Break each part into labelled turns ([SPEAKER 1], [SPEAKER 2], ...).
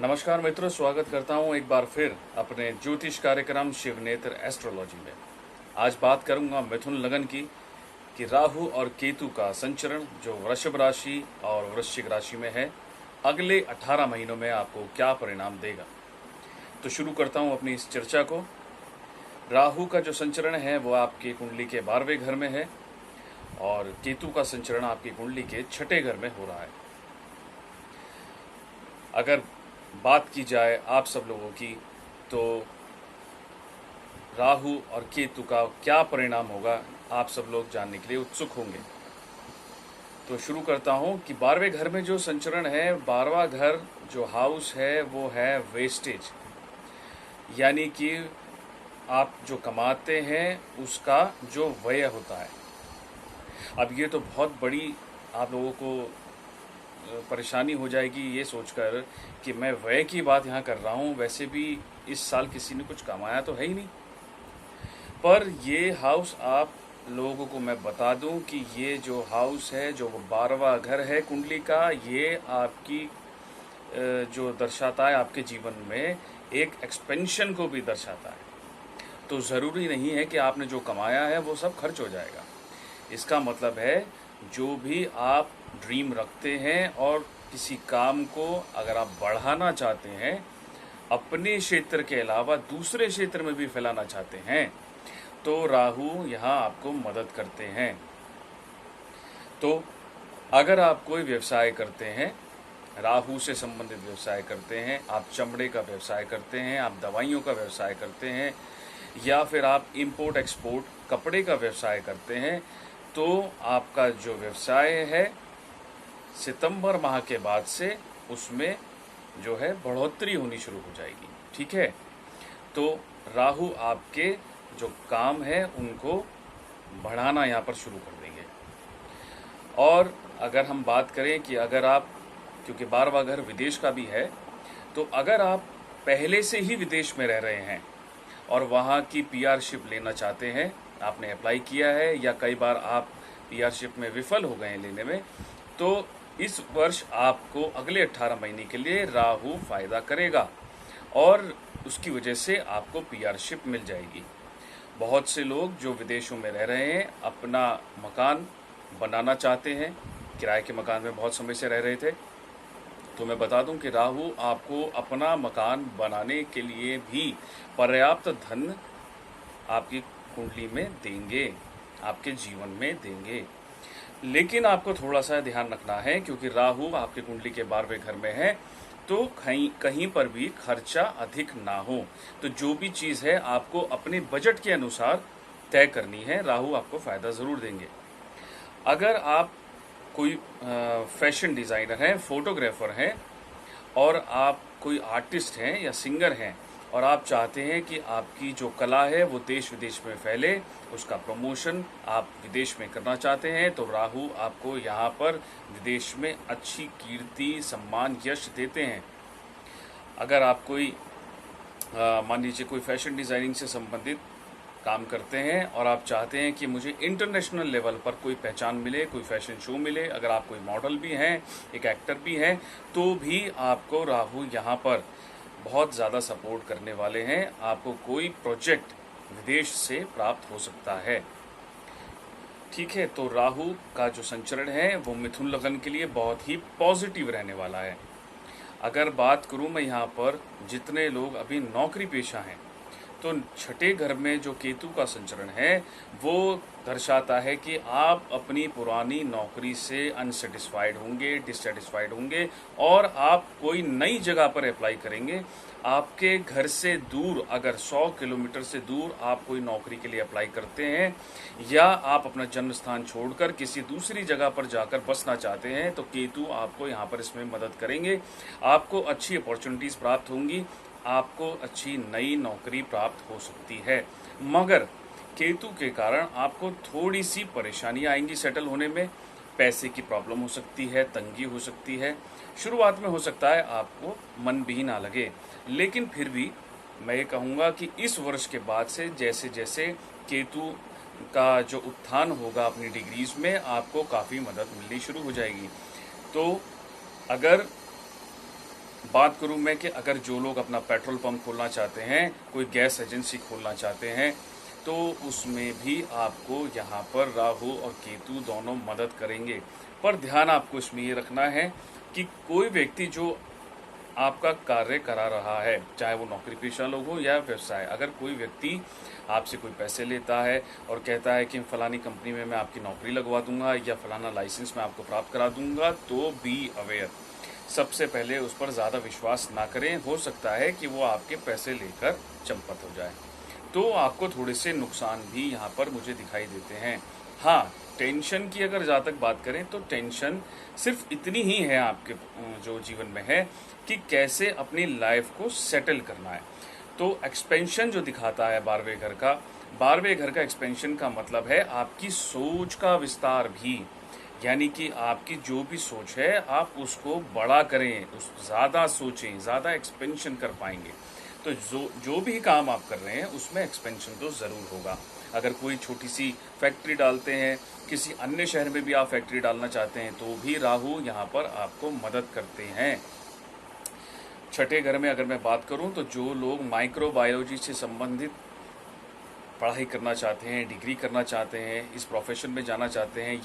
[SPEAKER 1] नमस्कार मित्रों, स्वागत करता हूं एक बार फिर अपने ज्योतिष कार्यक्रम शिवनेत्र एस्ट्रोलॉजी में। आज बात करूंगा मिथुन लगन की कि राहु और केतु का संचरण जो वृषभ राशि और वृश्चिक राशि में है, अगले 18 महीनों में आपको क्या परिणाम देगा। तो शुरू करता हूं अपनी इस चर्चा को। राहु का जो संचरण है वो आपकी कुंडली के 12वें घर में है और केतु का संचरण आपकी कुंडली के 6ठे घर में हो रहा है। अगर बात की जाए आप सब लोगों की, तो राहु और केतु का क्या परिणाम होगा आप सब लोग जानने के लिए उत्सुक होंगे। तो शुरू करता हूं कि 12वें घर में जो संचरण है, 12वां घर जो हाउस है वो है वेस्टेज, यानी कि आप जो कमाते हैं उसका जो व्यय होता है। अब ये तो बहुत बड़ी आप लोगों को परेशानी हो जाएगी ये सोचकर कि मैं व्यय की बात यहाँ कर रहा हूँ, वैसे भी इस साल किसी ने कुछ कमाया तो है ही नहीं। पर ये हाउस आप लोगों को मैं बता दूं कि ये जो हाउस है, जो 12वां घर है कुंडली का, ये आपकी जो दर्शाता है आपके जीवन में एक एक्सपेंशन को भी दर्शाता है। तो ज़रूरी नहीं है कि आपने जो कमाया है वो सब खर्च हो जाएगा। इसका मतलब है जो भी आप ड्रीम रखते हैं और किसी काम को अगर आप बढ़ाना चाहते हैं, अपने क्षेत्र के अलावा दूसरे क्षेत्र में भी फैलाना चाहते हैं, तो राहु यहाँ आपको मदद करते हैं। तो अगर आप कोई व्यवसाय करते हैं, राहु से संबंधित व्यवसाय करते हैं, आप चमड़े का व्यवसाय करते हैं, आप दवाइयों का व्यवसाय करते हैं, या फिर आप इंपोर्ट एक्सपोर्ट कपड़े का व्यवसाय करते हैं, तो आपका जो व्यवसाय है सितंबर माह के बाद से उसमें जो है बढ़ोतरी होनी शुरू हो जाएगी। ठीक है, तो राहु आपके जो काम है उनको बढ़ाना यहाँ पर शुरू कर देंगे। और अगर हम बात करें कि अगर आप, क्योंकि 12वां घर विदेश का भी है, तो अगर आप पहले से ही विदेश में रह रहे हैं और वहाँ की पीआरशिप लेना चाहते हैं, आपने अप्लाई किया है या कई बार आप पीआरशिप में विफल हो गए हैं लेने में, तो इस वर्ष आपको अगले 18 महीने के लिए राहु फायदा करेगा और उसकी वजह से आपको पीआरशिप मिल जाएगी। बहुत से लोग जो विदेशों में रह रहे हैं, अपना मकान बनाना चाहते हैं, किराए के मकान में बहुत समय से रह रहे थे, तो मैं बता दूं कि राहु आपको अपना मकान बनाने के लिए भी पर्याप्त धन आपकी कुंडली में देंगे, आपके जीवन में देंगे। लेकिन आपको थोड़ा सा ध्यान रखना है, क्योंकि राहु आपके कुंडली के 12वें घर में है, तो कहीं पर भी खर्चा अधिक ना हो। तो जो भी चीज़ है आपको अपने बजट के अनुसार तय करनी है, राहु आपको फ़ायदा ज़रूर देंगे। अगर आप कोई फैशन डिज़ाइनर हैं, फोटोग्राफर हैं, और आप कोई आर्टिस्ट हैं या सिंगर हैं और आप चाहते हैं कि आपकी जो कला है वो देश विदेश में फैले, उसका प्रमोशन आप विदेश में करना चाहते हैं, तो राहु आपको यहाँ पर विदेश में अच्छी कीर्ति, सम्मान, यश देते हैं। अगर आप कोई मान लीजिए कोई फैशन डिज़ाइनिंग से संबंधित काम करते हैं और आप चाहते हैं कि मुझे इंटरनेशनल लेवल पर कोई पहचान मिले, कोई फैशन शो मिले, अगर आप कोई मॉडल भी हैं, एक एक्टर भी हैं, तो भी आपको राहु यहाँ पर बहुत ज़्यादा सपोर्ट करने वाले हैं। आपको कोई प्रोजेक्ट विदेश से प्राप्त हो सकता है। ठीक है, तो राहु का जो संचरण है वो मिथुन लगन के लिए बहुत ही पॉजिटिव रहने वाला है। अगर बात करूं मैं यहाँ पर जितने लोग अभी नौकरी पेशा हैं, तो 6ठे घर में जो केतु का संचरण है वो दर्शाता है कि आप अपनी पुरानी नौकरी से अनसेटिस्फाइड होंगे, डिससेटिस्फाइड होंगे और आप कोई नई जगह पर अप्लाई करेंगे। आपके घर से दूर, अगर 100 किलोमीटर से दूर आप कोई नौकरी के लिए अप्लाई करते हैं या आप अपना जन्म स्थान छोड़कर किसी दूसरी जगह पर जाकर बसना चाहते हैं, तो केतु आपको यहाँ पर इसमें मदद करेंगे। आपको अच्छी अपॉर्चुनिटीज़ प्राप्त होंगी। आपको अच्छी नई नौकरी प्राप्त हो सकती है, मगर केतु के कारण आपको थोड़ी सी परेशानी आएंगी सेटल होने में। पैसे की प्रॉब्लम हो सकती है, तंगी हो सकती है। शुरुआत में हो सकता है आपको मन भी ना लगे, लेकिन फिर भी मैं ये कहूँगा कि इस वर्ष के बाद से जैसे जैसे केतु का जो उत्थान होगा अपनी डिग्रीज में, आपको काफ़ी मदद मिलनी शुरू हो जाएगी। तो अगर बात करूं मैं कि अगर जो लोग अपना पेट्रोल पंप खोलना चाहते हैं, कोई गैस एजेंसी खोलना चाहते हैं, तो उसमें भी आपको यहाँ पर राहु और केतु दोनों मदद करेंगे। पर ध्यान आपको इसमें ये रखना है कि कोई व्यक्ति जो आपका कार्य करा रहा है, चाहे वो नौकरी पेशा लोग हो या व्यवसाय, अगर कोई व्यक्ति आपसे कोई पैसे लेता है और कहता है कि फलानी कंपनी में मैं आपकी नौकरी लगवा दूंगा या फलाना लाइसेंस मैं आपको प्राप्त करा दूंगा, तो बी अवेयर। सबसे पहले उस पर ज़्यादा विश्वास ना करें, हो सकता है कि वो आपके पैसे लेकर चंपत हो जाए। तो आपको थोड़े से नुकसान भी यहाँ पर मुझे दिखाई देते हैं। हाँ, टेंशन की अगर जहाँ तक बात करें तो टेंशन सिर्फ इतनी ही है आपके जो जीवन में है कि कैसे अपनी लाइफ को सेटल करना है। तो एक्सपेंशन जो दिखाता है 12वें घर का एक्सपेंशन का मतलब है आपकी सोच का विस्तार भी, यानी कि आपकी जो भी सोच है आप उसको बड़ा करें, उस ज़्यादा सोचें, ज़्यादा एक्सपेंशन कर पाएंगे। तो जो भी काम आप कर रहे हैं उसमें एक्सपेंशन तो ज़रूर होगा। अगर कोई छोटी सी फैक्ट्री डालते हैं, किसी अन्य शहर में भी आप फैक्ट्री डालना चाहते हैं, तो भी राहु यहाँ पर आपको मदद करते हैं। छठे घर में अगर मैं बात करूं तो जो लोग माइक्रोबायोलॉजी से संबंधित पढ़ाई करना चाहते हैं, डिग्री करना चाहते हैं, इस प्रोफेशन में जाना चाहते हैं,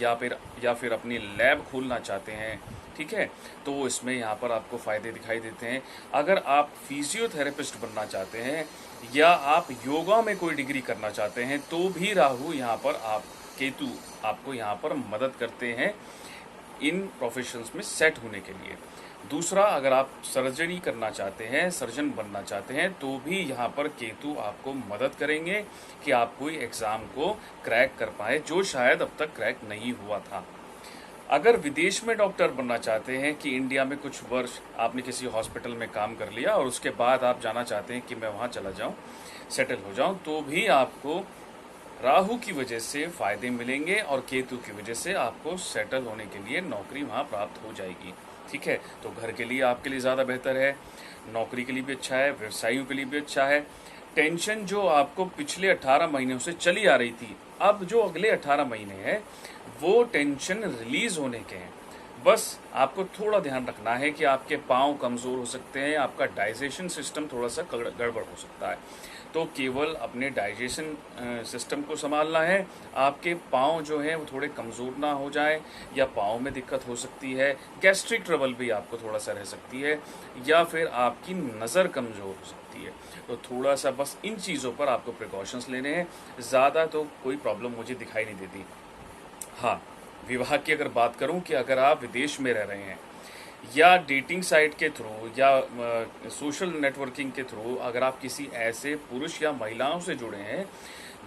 [SPEAKER 1] या फिर अपनी लैब खोलना चाहते हैं, ठीक है, तो इसमें यहाँ पर आपको फ़ायदे दिखाई देते हैं। अगर आप फिजियोथेरेपिस्ट बनना चाहते हैं या आप योगा में कोई डिग्री करना चाहते हैं, तो भी राहु यहाँ पर केतु आपको यहाँ पर मदद करते हैं इन प्रोफेशंस में सेट होने के लिए। दूसरा, अगर आप सर्जरी करना चाहते हैं, सर्जन बनना चाहते हैं, तो भी यहाँ पर केतु आपको मदद करेंगे कि आप कोई एग्ज़ाम को क्रैक कर पाए जो शायद अब तक क्रैक नहीं हुआ था। अगर विदेश में डॉक्टर बनना चाहते हैं कि इंडिया में कुछ वर्ष आपने किसी हॉस्पिटल में काम कर लिया और उसके बाद आप जाना चाहते हैं कि मैं वहाँ चला जाऊँ, सेटल हो जाऊँ, तो भी आपको राहु की वजह से फ़ायदे मिलेंगे और केतु की वजह से आपको सेटल होने के लिए नौकरी वहाँ प्राप्त हो जाएगी। ठीक है, तो घर के लिए आपके लिए ज़्यादा बेहतर है, नौकरी के लिए भी अच्छा है, व्यवसायियों के लिए भी अच्छा है। टेंशन जो आपको पिछले 18 महीनों से चली आ रही थी, अब जो अगले 18 महीने हैं वो टेंशन रिलीज होने के हैं। बस आपको थोड़ा ध्यान रखना है कि आपके पाँव कमज़ोर हो सकते हैं, आपका डाइजेशन सिस्टम थोड़ा सा गड़बड़ हो सकता है, तो केवल अपने डाइजेशन सिस्टम को संभालना है। आपके पाँव जो हैं वो थोड़े कमज़ोर ना हो जाए, या पाँव में दिक्कत हो सकती है, गैस्ट्रिक ट्रबल भी आपको थोड़ा सा रह सकती है, या फिर आपकी नज़र कमज़ोर हो सकती है। तो थोड़ा सा बस इन चीज़ों पर आपको प्रिकॉशंस लेने हैं, ज़्यादा तो कोई प्रॉब्लम मुझे दिखाई नहीं देती। हाँ, विवाह की अगर बात करूं कि अगर आप विदेश में रह रहे हैं या डेटिंग साइट के थ्रू या सोशल नेटवर्किंग के थ्रू अगर आप किसी ऐसे पुरुष या महिलाओं से जुड़े हैं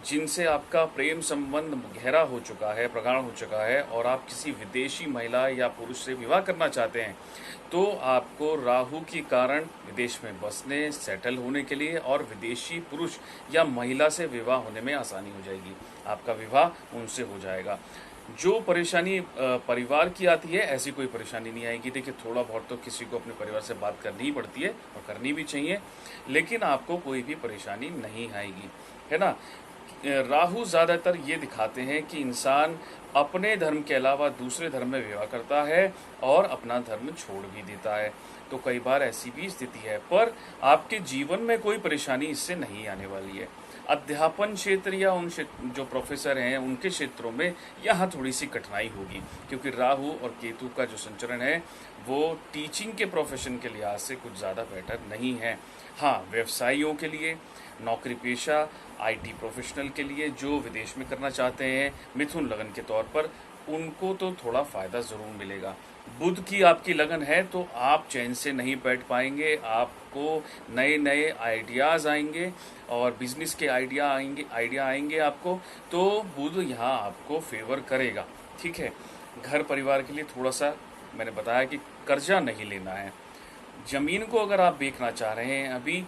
[SPEAKER 1] जिनसे आपका प्रेम संबंध गहरा हो चुका है, प्रगाढ़ हो चुका है, और आप किसी विदेशी महिला या पुरुष से विवाह करना चाहते हैं, तो आपको राहु के कारण विदेश में बसने, सेटल होने के लिए और विदेशी पुरुष या महिला से विवाह होने में आसानी हो जाएगी। आपका विवाह उनसे हो जाएगा। जो परेशानी परिवार की आती है, ऐसी कोई परेशानी नहीं आएगी। देखिए, थोड़ा बहुत तो किसी को अपने परिवार से बात करनी ही पड़ती है और करनी भी चाहिए, लेकिन आपको कोई भी परेशानी नहीं आएगी, है ना। राहु ज़्यादातर ये दिखाते हैं कि इंसान अपने धर्म के अलावा दूसरे धर्म में विवाह करता है और अपना धर्म छोड़ भी देता है। तो कई बार ऐसी भी स्थिति है, पर आपके जीवन में कोई परेशानी इससे नहीं आने वाली है। अध्यापन क्षेत्र या उन जो प्रोफेसर हैं उनके क्षेत्रों में यहाँ थोड़ी सी कठिनाई होगी, क्योंकि राहु और केतु का जो संचरण है वो टीचिंग के प्रोफेशन के लिहाज से कुछ ज़्यादा बेटर नहीं है। हाँ, व्यवसायियों के लिए, नौकरी पेशा, आईटी प्रोफेशनल के लिए जो विदेश में करना चाहते हैं मिथुन लगन के तौर पर, उनको तो थोड़ा फ़ायदा ज़रूर मिलेगा। बुध की आपकी लगन है तो आप चैन से नहीं बैठ पाएंगे, आपको नए नए आइडियाज़ आएंगे और बिजनेस के आइडिया आएंगे आपको, तो बुध यहाँ आपको फेवर करेगा। ठीक है, घर परिवार के लिए थोड़ा सा मैंने बताया कि कर्जा नहीं लेना है। ज़मीन को अगर आप बेचना चाह रहे हैं अभी,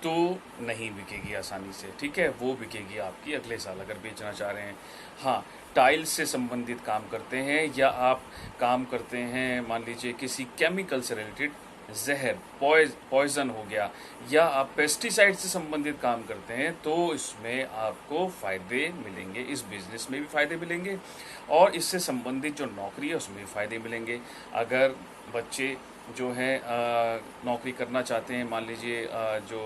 [SPEAKER 1] तो नहीं बिकेगी आसानी से, ठीक है, वो बिकेगी आपकी अगले साल अगर बेचना चाह रहे हैं। हाँ, टाइल्स से संबंधित काम करते हैं या आप काम करते हैं मान लीजिए किसी केमिकल से रिलेटेड, जहर पॉइजन हो गया, या आप पेस्टिसाइड से संबंधित काम करते हैं, तो इसमें आपको फ़ायदे मिलेंगे, इस बिज़नेस में भी फ़ायदे मिलेंगे और इससे संबंधित जो नौकरी है उसमें भी फ़ायदे मिलेंगे। अगर बच्चे जो हैं नौकरी करना चाहते हैं, मान लीजिए जो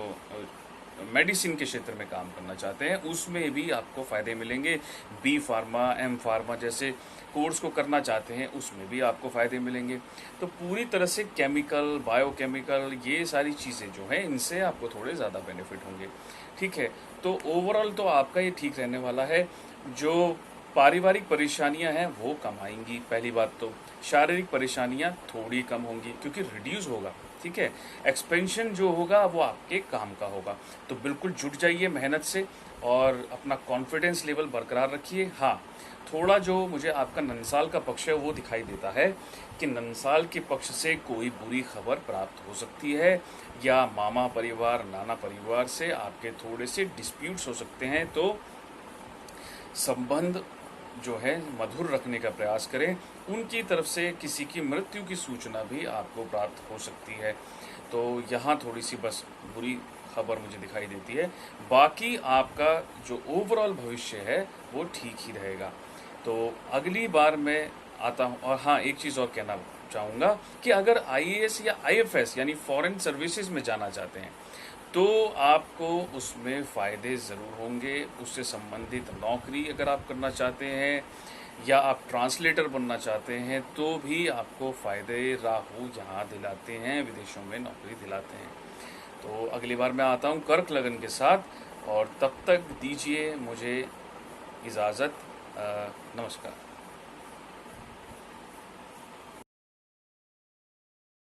[SPEAKER 1] मेडिसिन के क्षेत्र में काम करना चाहते हैं, उसमें भी आपको फ़ायदे मिलेंगे। बी फार्मा, एम फार्मा जैसे कोर्स को करना चाहते हैं, उसमें भी आपको फ़ायदे मिलेंगे। तो पूरी तरह से केमिकल, बायोकेमिकल, ये सारी चीज़ें जो हैं, इनसे आपको थोड़े ज़्यादा बेनिफिट होंगे, ठीक है। तो ओवरऑल तो आपका ये ठीक रहने वाला है। जो पारिवारिक परेशानियां हैं वो कम आएंगी, पहली बात तो शारीरिक परेशानियां थोड़ी कम होंगी क्योंकि रिड्यूस होगा, ठीक है। एक्सपेंशन जो होगा वो आपके काम का होगा। तो बिल्कुल जुट जाइए मेहनत से और अपना कॉन्फिडेंस लेवल बरकरार रखिए। हाँ, थोड़ा जो मुझे आपका नंसाल का पक्ष है वो दिखाई देता है कि नंसाल के पक्ष से कोई बुरी खबर प्राप्त हो सकती है या मामा परिवार, नाना परिवार से आपके थोड़े से डिस्प्यूट्स हो सकते हैं। तो संबंध जो है मधुर रखने का प्रयास करें। उनकी तरफ से किसी की मृत्यु की सूचना भी आपको प्राप्त हो सकती है, तो यहाँ थोड़ी सी बस बुरी खबर मुझे दिखाई देती है। बाकी आपका जो ओवरऑल भविष्य है वो ठीक ही रहेगा। तो अगली बार मैं आता हूँ। और हाँ, एक चीज़ और कहना चाहूँगा कि अगर आईएएस या आईएफएस यानी फॉरेन सर्विसेज में जाना चाहते हैं तो आपको उसमें फ़ायदे ज़रूर होंगे। उससे संबंधित नौकरी अगर आप करना चाहते हैं या आप ट्रांसलेटर बनना चाहते हैं तो भी आपको फ़ायदे राहु यहाँ दिलाते हैं, विदेशों में नौकरी दिलाते हैं। तो अगली बार मैं आता हूँ कर्क लगन के साथ, और तब तक दीजिए मुझे इजाज़त। नमस्कार।